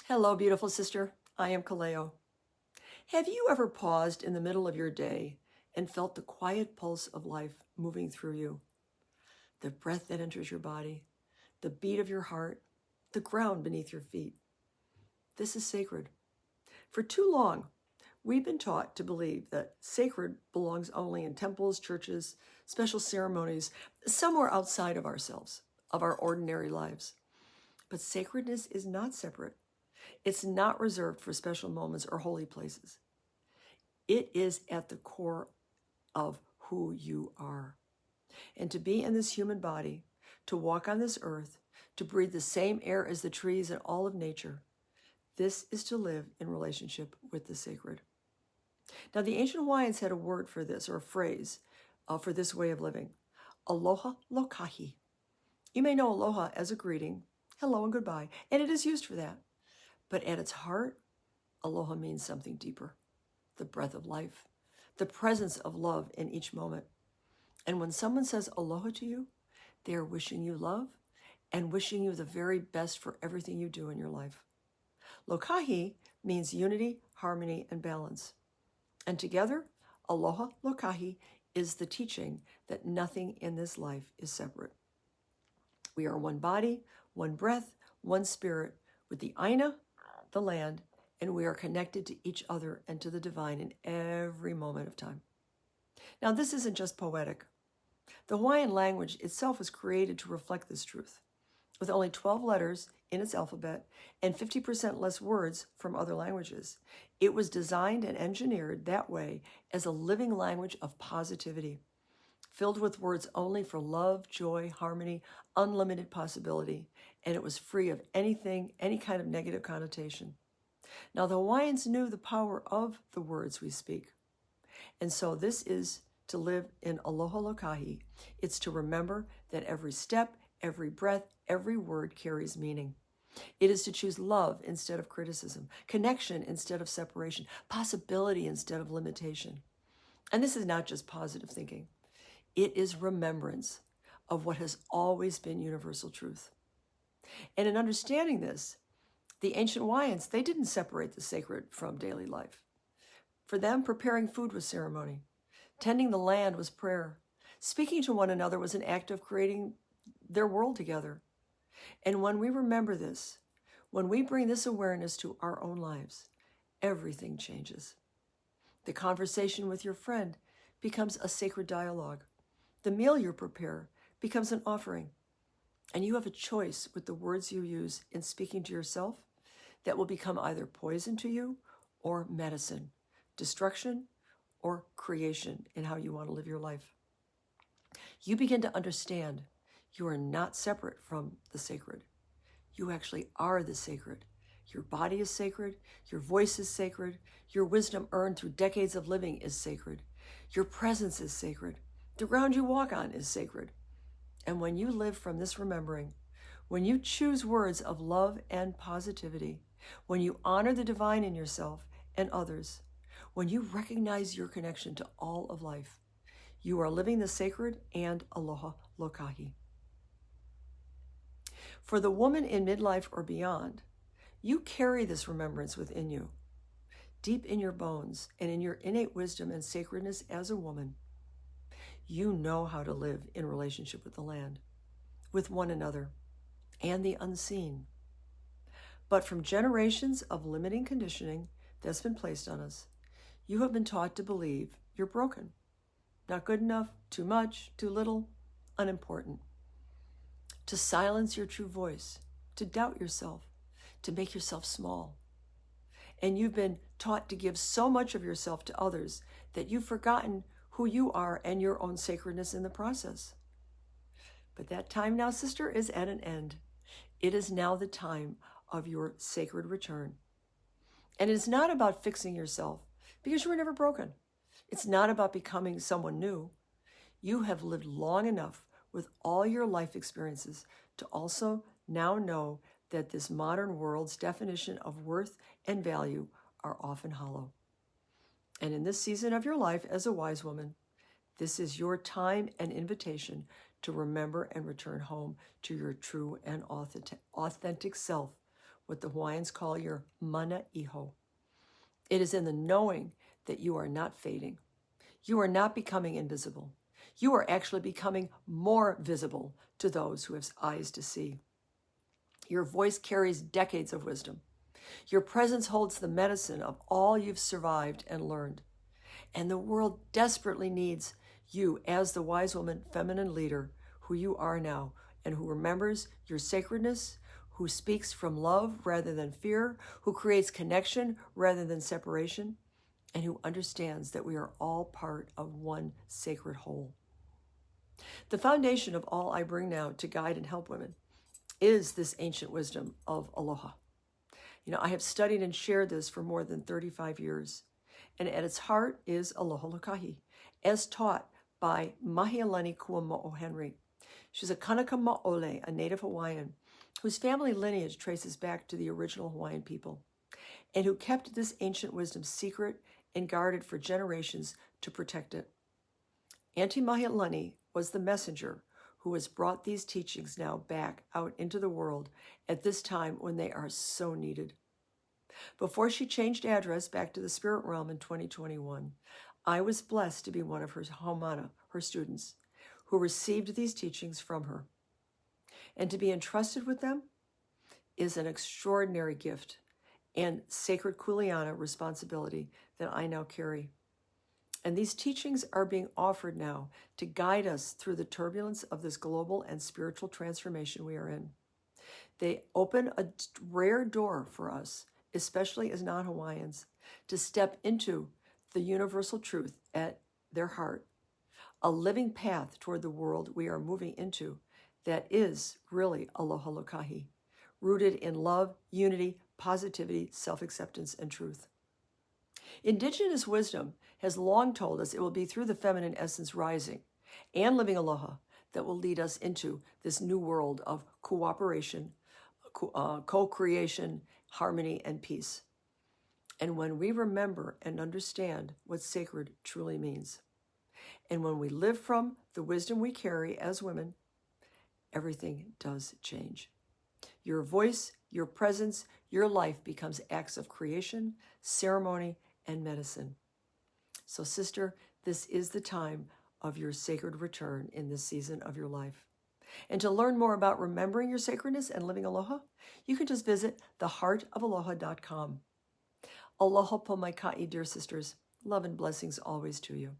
Hello, beautiful sister. I am Kaleo. Have you ever paused in the middle of your day and felt the quiet pulse of life moving through you? The breath that enters your body, the beat of your heart, the ground beneath your feet. This is sacred. For too long, we've been taught to believe that sacred belongs only in temples, churches, special ceremonies, somewhere outside of ourselves, of our ordinary lives. But sacredness is not separate. It's not reserved for special moments or holy places. It is at the core of who you are. And to be in this human body, to walk on this earth, to breathe the same air as the trees and all of nature, this is to live in relationship with the sacred. Now, the ancient Hawaiians had a word for this, or a phrase for this way of living: Aloha Lokahi. You may know aloha as a greeting, hello and goodbye, and it is used for that. But at its heart, aloha means something deeper: the breath of life, the presence of love in each moment. And when someone says aloha to you, they are wishing you love and wishing you the very best for everything you do in your life. Lokahi means unity, harmony, and balance. And together, Aloha Lokahi is the teaching that nothing in this life is separate. We are one body, one breath, one spirit, with the Aina, the land, and we are connected to each other and to the divine in every moment of time. Now, this isn't just poetic. The Hawaiian language itself was created to reflect this truth. With only 12 letters in its alphabet and 50% less words from other languages, it was designed and engineered that way as a living language of positivity, filled with words only for love, joy, harmony, unlimited possibility, and it was free of anything, any kind of negative connotation. Now, the Hawaiians knew the power of the words we speak. And so this is to live in Aloha Lokahi. It's to remember that every step, every breath, every word carries meaning. It is to choose love instead of criticism, connection instead of separation, possibility instead of limitation. And this is not just positive thinking. It is remembrance of what has always been universal truth. And in understanding this, the ancient Hawaiians, they didn't separate the sacred from daily life. For them, preparing food was ceremony. Tending the land was prayer. Speaking to one another was an act of creating their world together. And when we remember this, when we bring this awareness to our own lives, everything changes. The conversation with your friend becomes a sacred dialogue. The meal you prepare becomes an offering. And you have a choice with the words you use in speaking to yourself that will become either poison to you or medicine, destruction or creation in how you want to live your life. You begin to understand you are not separate from the sacred. You actually are the sacred. Your body is sacred. Your voice is sacred. Your wisdom earned through decades of living is sacred. Your presence is sacred. The ground you walk on is sacred. And when you live from this remembering, when you choose words of love and positivity, when you honor the divine in yourself and others, when you recognize your connection to all of life, you are living the sacred and Aloha Lokahi. For the woman in midlife or beyond, you carry this remembrance within you, deep in your bones and in your innate wisdom and sacredness as a woman. You know how to live in relationship with the land, with one another, and the unseen. But from generations of limiting conditioning that's been placed on us, you have been taught to believe you're broken. Not good enough, too much, too little, unimportant. To silence your true voice, to doubt yourself, to make yourself small. And you've been taught to give so much of yourself to others that you've forgotten who you are and your own sacredness in the process. But that time now, sister, is at an end. It is now the time of your sacred return. And it's not about fixing yourself, because you were never broken. It's not about becoming someone new. You have lived long enough with all your life experiences to also now know that this modern world's definition of worth and value are often hollow. And in this season of your life as a wise woman, this is your time and invitation to remember and return home to your true and authentic self what the Hawaiians call your mana iho. It is in the knowing that you are not fading. You are not becoming invisible. You are actually becoming more visible to those who have eyes to see. Your voice carries decades of wisdom. Your presence holds the medicine of all you've survived and learned. And the world desperately needs you as the wise woman, feminine leader who you are now, and who remembers your sacredness, who speaks from love rather than fear, who creates connection rather than separation, and who understands that we are all part of one sacred whole. The foundation of all I bring now to guide and help women is this ancient wisdom of aloha. I have studied and shared this for more than 35 years, and at its heart is Aloha Lokahi, as taught by Mahealani Kuamo'o Henry. She's a Kanaka Maoli, a native Hawaiian, whose family lineage traces back to the original Hawaiian people, and who kept this ancient wisdom secret and guarded for generations to protect it. Auntie Mahealani was the messenger who has brought these teachings now back out into the world at this time when they are so needed. Before she changed address back to the spirit realm in 2021, I was blessed to be one of her haumana, her students, who received these teachings from her. And to be entrusted with them is an extraordinary gift and sacred kuleana responsibility that I now carry. And these teachings are being offered now to guide us through the turbulence of this global and spiritual transformation we are in. They open a rare door for us, especially as non-Hawaiians, to step into the universal truth at their heart, a living path toward the world we are moving into that is really Aloha Lokahi, rooted in love, unity, positivity, self-acceptance, and truth. Indigenous wisdom has long told us it will be through the feminine essence rising and living aloha that will lead us into this new world of cooperation, co-creation, harmony, and peace. And when we remember and understand what sacred truly means, and when we live from the wisdom we carry as women, everything does change. Your voice, your presence, your life becomes acts of creation, ceremony, and medicine. So, sister, this is the time of your sacred return in this season of your life. And to learn more about remembering your sacredness and living aloha, you can just visit theheartofaloha.com. Aloha po mai ka'i, dear sisters. Love and blessings always to you.